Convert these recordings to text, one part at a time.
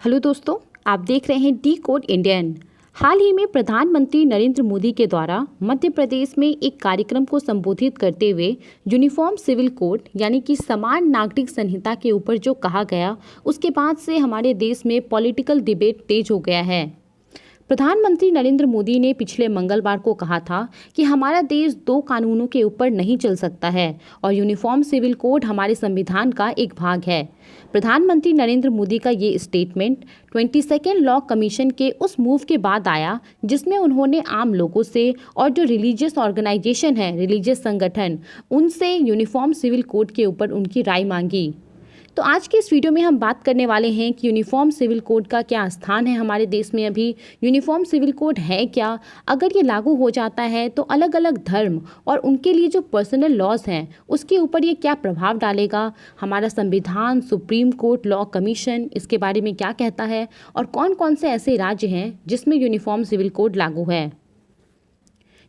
Hello दोस्तों, आप देख रहे हैं डी कोड इंडियन। हाल ही में प्रधानमंत्री नरेंद्र मोदी के द्वारा मध्य प्रदेश में एक कार्यक्रम को संबोधित करते हुए यूनिफॉर्म सिविल कोड यानी कि समान नागरिक संहिता के ऊपर जो कहा गया, उसके बाद से हमारे देश में पॉलिटिकल डिबेट तेज हो गया है। प्रधानमंत्री नरेंद्र मोदी ने पिछले मंगलवार को कहा था कि हमारा देश दो कानूनों के ऊपर नहीं चल सकता है और यूनिफॉर्म सिविल कोड हमारे संविधान का एक भाग है। प्रधानमंत्री नरेंद्र मोदी का ये स्टेटमेंट 22nd लॉ कमीशन के उस मूव के बाद आया जिसमें उन्होंने आम लोगों से और जो रिलीजियस ऑर्गेनाइजेशन है, रिलीजियस संगठन, उनसे यूनिफॉर्म सिविल कोड के ऊपर उनकी राय मांगी। तो आज के इस वीडियो में हम बात करने वाले हैं कि यूनिफॉर्म सिविल कोड का क्या स्थान है हमारे देश में। अभी यूनिफॉर्म सिविल कोड है क्या, अगर ये लागू हो जाता है तो अलग अलग धर्म और उनके लिए जो पर्सनल लॉज हैं उसके ऊपर ये क्या प्रभाव डालेगा, हमारा संविधान, सुप्रीम कोर्ट, लॉ कमीशन इसके बारे में क्या कहता है और कौन कौन से ऐसे राज्य हैं जिसमें यूनिफॉर्म सिविल कोड लागू है।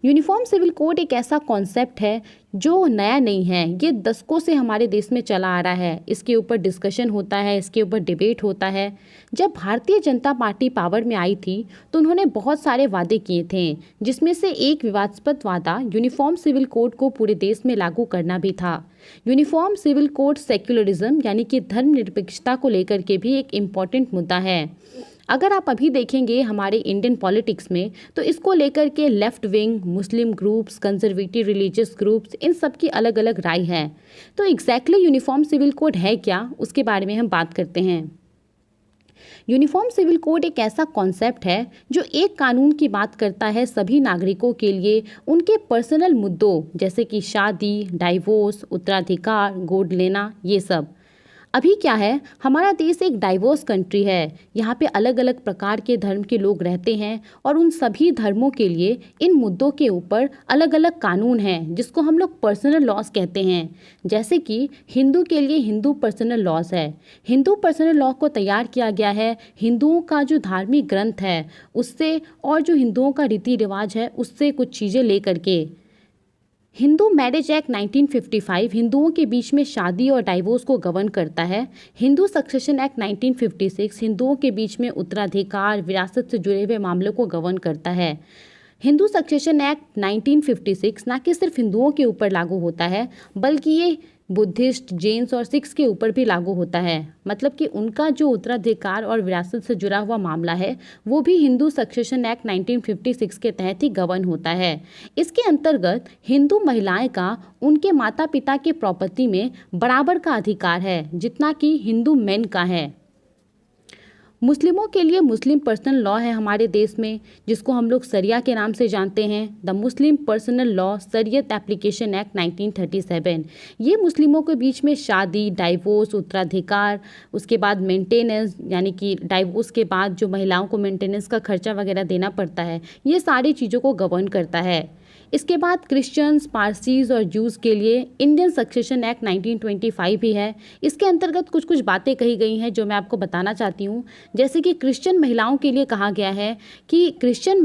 यूनिफॉर्म सिविल कोड एक ऐसा कॉन्सेप्ट है जो नया नहीं है, ये दशकों से हमारे देश में चला आ रहा है। इसके ऊपर डिस्कशन होता है, इसके ऊपर डिबेट होता है। जब भारतीय जनता पार्टी पावर में आई थी तो उन्होंने बहुत सारे वादे किए थे, जिसमें से एक विवादास्पद वादा यूनिफॉर्म सिविल कोड को पूरे देश में लागू करना भी था। यूनिफॉर्म सिविल कोड सेक्युलरिज्म यानी कि धर्मनिरपेक्षता को लेकर के भी एक इम्पॉर्टेंट मुद्दा है। अगर आप अभी देखेंगे हमारे इंडियन पॉलिटिक्स में तो इसको लेकर के लेफ्ट विंग, मुस्लिम ग्रुप्स, कंजर्वेटिव रिलीजियस ग्रुप्स, इन सब की अलग अलग राय है। तो एग्जैक्टली यूनिफॉर्म सिविल कोड है क्या, उसके बारे में हम बात करते हैं। यूनिफॉर्म सिविल कोड एक ऐसा कॉन्सेप्ट है जो एक कानून की बात करता है सभी नागरिकों के लिए उनके पर्सनल मुद्दों जैसे कि शादी, डाइवोर्स, उत्तराधिकार, गोद लेना, ये सब। अभी क्या है, हमारा देश एक डाइवर्स कंट्री है। यहाँ पे अलग अलग प्रकार के धर्म के लोग रहते हैं और उन सभी धर्मों के लिए इन मुद्दों के ऊपर अलग अलग कानून हैं जिसको हम लोग पर्सनल लॉज कहते हैं। जैसे कि हिंदू के लिए हिंदू पर्सनल लॉज है। हिंदू पर्सनल लॉ को तैयार किया गया है हिंदुओं का जो धार्मिक ग्रंथ है उससे और जो हिंदुओं का रीति रिवाज है उससे कुछ चीज़ें ले करके। हिंदू मैरिज एक्ट 1955 हिंदुओं के बीच में शादी और डाइवोर्स को गवर्न करता है। हिंदू सक्सेशन एक्ट 1956 हिंदुओं के बीच में उत्तराधिकार, विरासत से जुड़े हुए मामलों को गवर्न करता है। हिंदू सक्सेशन एक्ट 1956 ना कि सिर्फ हिंदुओं के ऊपर लागू होता है बल्कि ये बुद्धिस्ट, जैन्स और सिख्स के ऊपर भी लागू होता है। मतलब कि उनका जो उत्तराधिकार और विरासत से जुड़ा हुआ मामला है वो भी हिंदू सक्सेशन एक्ट 1956 के तहत ही गवर्न होता है। इसके अंतर्गत हिंदू महिलाएं का उनके माता पिता के प्रॉपर्टी में बराबर का अधिकार है जितना कि हिंदू मेन का है। मुस्लिमों के लिए मुस्लिम पर्सनल लॉ है हमारे देश में जिसको हम लोग सरिया के नाम से जानते हैं, द मुस्लिम पर्सनल लॉ शरीयत एप्लीकेशन एक्ट 1937। ये मुस्लिमों के बीच में शादी, डाइवोर्स, उत्तराधिकार, उसके बाद मेंटेनेंस यानी कि डाइवोर्स के बाद जो महिलाओं को मेंटेनेंस का खर्चा वगैरह देना पड़ता है, ये सारी चीज़ों को गवर्न करता है। इसके बाद क्रिश्चियंस, पारसीज और जूस के लिए इंडियन सक्सेशन एक्ट 1925 भी है। इसके अंतर्गत कुछ कुछ बातें कही गई हैं जो मैं आपको बताना चाहती हूँ। जैसे कि क्रिश्चियन महिलाओं के लिए कहा गया है कि क्रिश्चियन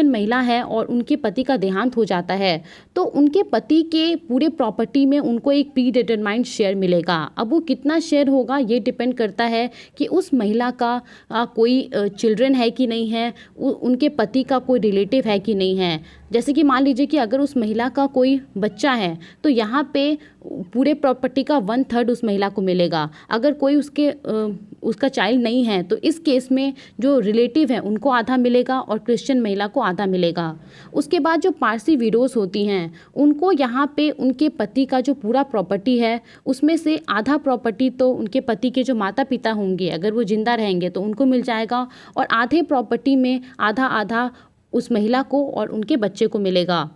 महिला है और उनके पति का देहांत हो जाता है तो उनके पति के पूरे प्रॉपर्टी में उनको एक प्री डिटरमाइंड शेयर मिलेगा। अब वो कितना शेयर होगा ये डिपेंड करता है कि उस महिला का कोई चिल्ड्रन है कि नहीं है, उनके पति का कोई रिलेटिव है कि नहीं है। जैसे कि मान लीजिए कि अगर उस महिला का कोई बच्चा है तो यहाँ पे पूरे प्रॉपर्टी का 1/3 उस महिला को मिलेगा। अगर कोई उसका चाइल्ड नहीं है तो इस केस में जो रिलेटिव है उनको आधा मिलेगा और क्रिश्चियन महिला को आधा मिलेगा। उसके बाद जो पारसी विडोज होती हैं उनको यहाँ पे उनके पति का जो पूरा प्रॉपर्टी है उसमें से आधा प्रॉपर्टी तो उनके पति के जो माता पिता होंगे अगर वो जिंदा रहेंगे तो उनको मिल जाएगा और आधे प्रॉपर्टी में आधा आधा उस महिला को और उनके बच्चे को मिलेगा।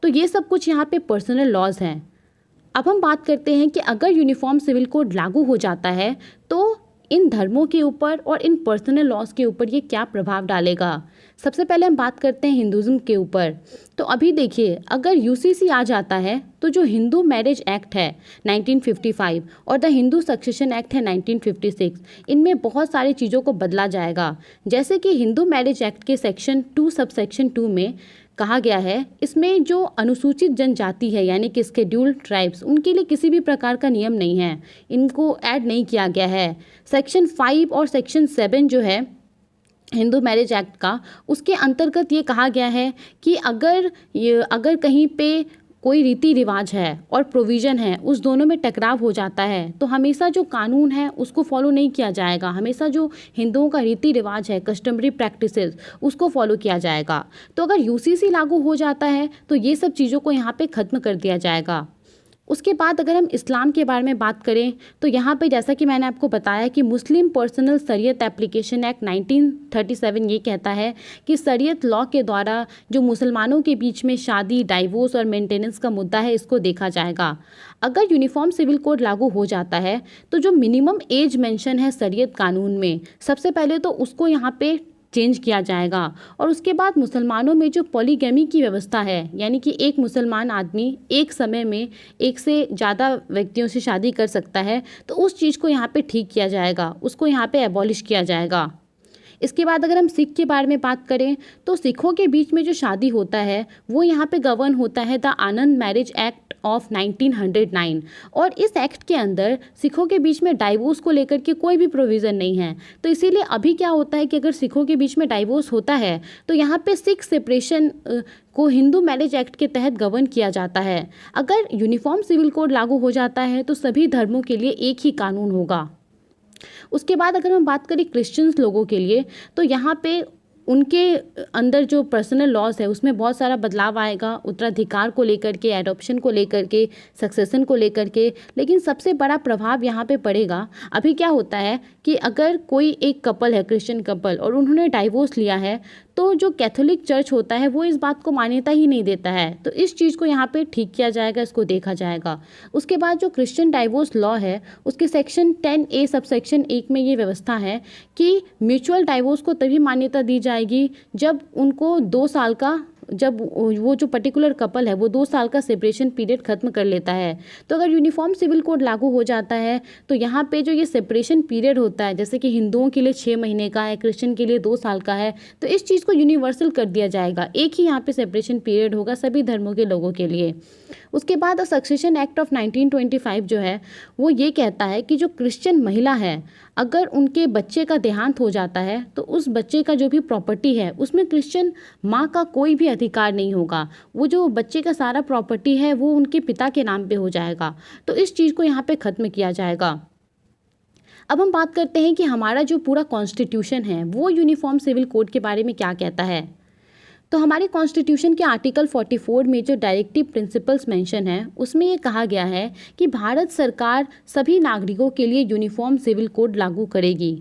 तो ये सब कुछ यहाँ पे पर्सनल लॉज हैं। अब हम बात करते हैं कि अगर यूनिफॉर्म सिविल कोड लागू हो जाता है तो इन धर्मों के ऊपर और इन पर्सनल लॉज के ऊपर ये क्या प्रभाव डालेगा। सबसे पहले हम बात करते हैं हिंदुज़म के ऊपर। तो अभी देखिए, अगर यूसीसी आ जाता है तो जो हिंदू मैरिज एक्ट है 1955 और द हिंदू सक्सेशन एक्ट है 1956, इनमें बहुत सारी चीज़ों को बदला जाएगा। जैसे कि हिंदू मैरिज एक्ट के सेक्शन 2 सबसेक्शन 2 में कहा गया है, इसमें जो अनुसूचित जनजाति है यानी कि शेड्यूल्ड ट्राइब्स, उनके लिए किसी भी प्रकार का नियम नहीं है, इनको ऐड नहीं किया गया है। सेक्शन 5 और सेक्शन 7 जो है हिंदू मैरिज एक्ट का, उसके अंतर्गत ये कहा गया है कि अगर कहीं पे कोई रीति रिवाज है और प्रोविज़न है, उस दोनों में टकराव हो जाता है तो हमेशा जो कानून है उसको फॉलो नहीं किया जाएगा, हमेशा जो हिंदुओं का रीति रिवाज है, कस्टमरी प्रैक्टिसेस, उसको फॉलो किया जाएगा। तो अगर यूसीसी लागू हो जाता है तो ये सब चीज़ों को यहाँ पे ख़त्म कर दिया जाएगा। उसके बाद अगर हम इस्लाम के बारे में बात करें तो यहाँ पे जैसा कि मैंने आपको बताया कि मुस्लिम पर्सनल शरीयत एप्लीकेशन एक्ट 1937 ये कहता है कि शरीयत लॉ के द्वारा जो मुसलमानों के बीच में शादी, डाइवोर्स और मेंटेनेंस का मुद्दा है, इसको देखा जाएगा। अगर यूनिफॉर्म सिविल कोड लागू हो जाता है तो जो मिनिमम एज मेंशन है शरीयत कानून में, सबसे पहले तो उसको यहाँ पे चेंज किया जाएगा। और उसके बाद मुसलमानों में जो पॉलीगैमी की व्यवस्था है, यानी कि एक मुसलमान आदमी एक समय में एक से ज़्यादा व्यक्तियों से शादी कर सकता है, तो उस चीज़ को यहाँ पे ठीक किया जाएगा, उसको यहाँ पे एबॉलिश किया जाएगा। इसके बाद अगर हम सिख के बारे में बात करें तो सिखों के बीच में जो शादी होता है वो यहाँ पे गवर्न होता है the Anand marriage act of 1909। और इस एक्ट के अंदर सिखों के बीच में डाइवोर्स को लेकर के कोई भी प्रोविज़न नहीं है। तो इसीलिए अभी क्या होता है कि अगर सिखों के बीच में डाइवोर्स होता है तो यहाँ पे सिख सेपरेशन को हिंदू मैरिज एक्ट के तहत गवर्न किया जाता है। अगर यूनिफॉर्म सिविल कोड लागू हो जाता है तो सभी धर्मों के लिए एक ही कानून होगा। उसके बाद अगर हम बात करें क्रिश्चियंस लोगों के लिए तो यहाँ पे उनके अंदर जो पर्सनल लॉज है उसमें बहुत सारा बदलाव आएगा, उत्तराधिकार को लेकर के, एडॉप्शन को लेकर के, सक्सेशन को लेकर के। लेकिन सबसे बड़ा प्रभाव यहाँ पे पड़ेगा, अभी क्या होता है कि अगर कोई एक कपल है, क्रिश्चियन कपल, और उन्होंने डाइवोर्स लिया है तो जो कैथोलिक चर्च होता है वो इस बात को मान्यता ही नहीं देता है। तो इस चीज़ को यहाँ पे ठीक किया जाएगा, इसको देखा जाएगा। उसके बाद जो क्रिश्चियन डाइवोर्स लॉ है उसके सेक्शन 10A सबसेक्शन 1 में ये व्यवस्था है कि म्यूचुअल डाइवोर्स को तभी मान्यता दी जाएगी जब उनको 2 साल का, जब वो जो पर्टिकुलर कपल है वो 2 साल का सेपरेशन पीरियड खत्म कर लेता है। तो अगर यूनिफॉर्म सिविल कोड लागू हो जाता है तो यहाँ पे जो ये सेपरेशन पीरियड होता है, जैसे कि हिंदुओं के लिए 6 महीने का है, क्रिश्चियन के लिए 2 साल का है, तो इस चीज़ को यूनिवर्सल कर दिया जाएगा। एक ही यहाँ पे सेपरेशन पीरियड होगा सभी धर्मों के लोगों के लिए। उसके बाद सक्सेशन एक्ट ऑफ 1925 जो है वो ये कहता है कि जो क्रिश्चियन महिला है अगर उनके बच्चे का देहांत हो जाता है तो उस बच्चे का जो भी प्रॉपर्टी है उसमें क्रिश्चियन माँ का कोई भी अधिकार नहीं होगा। वो जो बच्चे का सारा प्रॉपर्टी है वो उनके पिता के नाम पे हो जाएगा। तो इस चीज़ को यहाँ पे ख़त्म किया जाएगा। अब हम बात करते हैं कि हमारा जो पूरा कॉन्स्टिट्यूशन है वो यूनिफॉर्म सिविल कोड के बारे में क्या कहता है। तो हमारे कॉन्स्टिट्यूशन के आर्टिकल 44 में जो डायरेक्टिव प्रिंसिपल्स मेंशन है उसमें ये कहा गया है कि भारत सरकार सभी नागरिकों के लिए यूनिफॉर्म सिविल कोड लागू करेगी।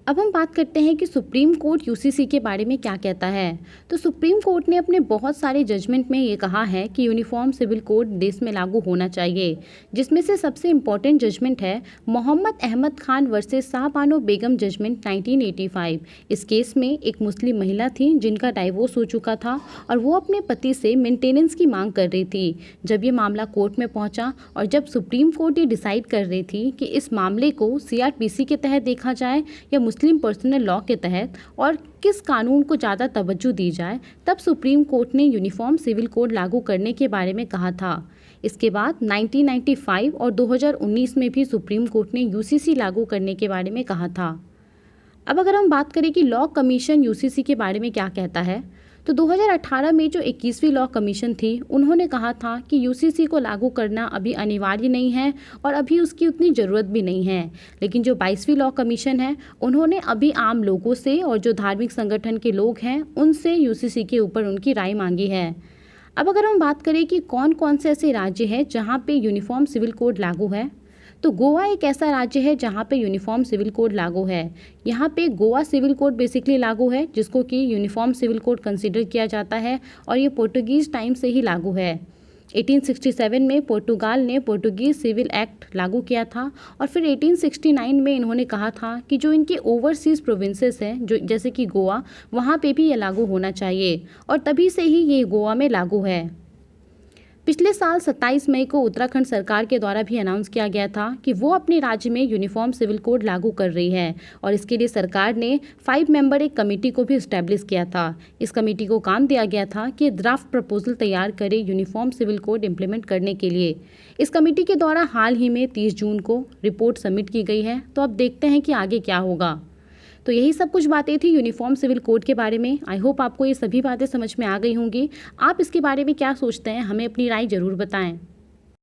अब हम बात करते हैं कि सुप्रीम कोर्ट यूसीसी के बारे में क्या कहता है। तो सुप्रीम कोर्ट ने अपने बहुत सारे जजमेंट में ये कहा है कि यूनिफॉर्म सिविल कोड देश में लागू होना चाहिए, जिसमें से सबसे इम्पॉर्टेंट जजमेंट है मोहम्मद अहमद खान वर्सेस शाहबानो बेगम जजमेंट 1985। इस केस में एक मुस्लिम महिला थी जिनका डाइवोर्स हो चुका था और वो अपने पति से मेंटेनेंस की मांग कर रही थी। जब ये मामला कोर्ट में पहुंचा और जब सुप्रीम कोर्ट ये डिसाइड कर रही थी कि इस मामले को सीआरपीसी के तहत देखा जाए या मुस्लिम पर्सनल लॉ के तहत और किस कानून को ज़्यादा तवज्जो दी जाए, तब सुप्रीम कोर्ट ने यूनिफॉर्म सिविल कोड लागू करने के बारे में कहा था। इसके बाद 1995 और 2019 में भी सुप्रीम कोर्ट ने यूसीसी लागू करने के बारे में कहा था। अब अगर हम बात करें कि लॉ कमीशन यूसीसी के बारे में क्या कहता है, तो 2018 में जो 21वीं लॉ कमीशन थी उन्होंने कहा था कि यूसीसी को लागू करना अभी अनिवार्य नहीं है और अभी उसकी उतनी ज़रूरत भी नहीं है। लेकिन जो 22वीं लॉ कमीशन है उन्होंने अभी आम लोगों से और जो धार्मिक संगठन के लोग हैं उनसे यूसीसी के ऊपर उनकी राय मांगी है। अब अगर हम बात करें कि कौन कौन से ऐसे राज्य हैं जहाँ पे यूनिफॉर्म सिविल कोड लागू है, तो गोवा एक ऐसा राज्य है जहाँ पे यूनिफॉर्म सिविल कोड लागू है। यहाँ पे गोवा सिविल कोड बेसिकली लागू है जिसको कि यूनिफॉर्म सिविल कोड कंसीडर किया जाता है और ये पोर्टुगीज़ टाइम से ही लागू है। 1867 में पोर्तुगाल ने पोर्टुगीज़ सिविल एक्ट लागू किया था और फिर 1869 में इन्होंने कहा था कि जो इनके ओवरसीज़ प्रोविंसेस हैं जो जैसे कि गोवा, वहाँ पे भी ये लागू होना चाहिए और तभी से ही ये गोवा में लागू है। पिछले साल 27 मई को उत्तराखंड सरकार के द्वारा भी अनाउंस किया गया था कि वो अपने राज्य में यूनिफॉर्म सिविल कोड लागू कर रही है और इसके लिए सरकार ने 5 मेंबर एक कमेटी को भी इस्टेब्लिश किया था। इस कमेटी को काम दिया गया था कि ड्राफ्ट प्रपोजल तैयार करे यूनिफॉर्म सिविल कोड इम्प्लीमेंट करने के लिए। इस कमेटी के द्वारा हाल ही में 30 जून को रिपोर्ट सबमिट की गई है। तो अब देखते हैं कि आगे क्या होगा। तो यही सब कुछ बातें थी यूनिफॉर्म सिविल कोड के बारे में। आई होप आपको ये सभी बातें समझ में आ गई होंगी। आप इसके बारे में क्या सोचते हैं, हमें अपनी राय ज़रूर बताएं।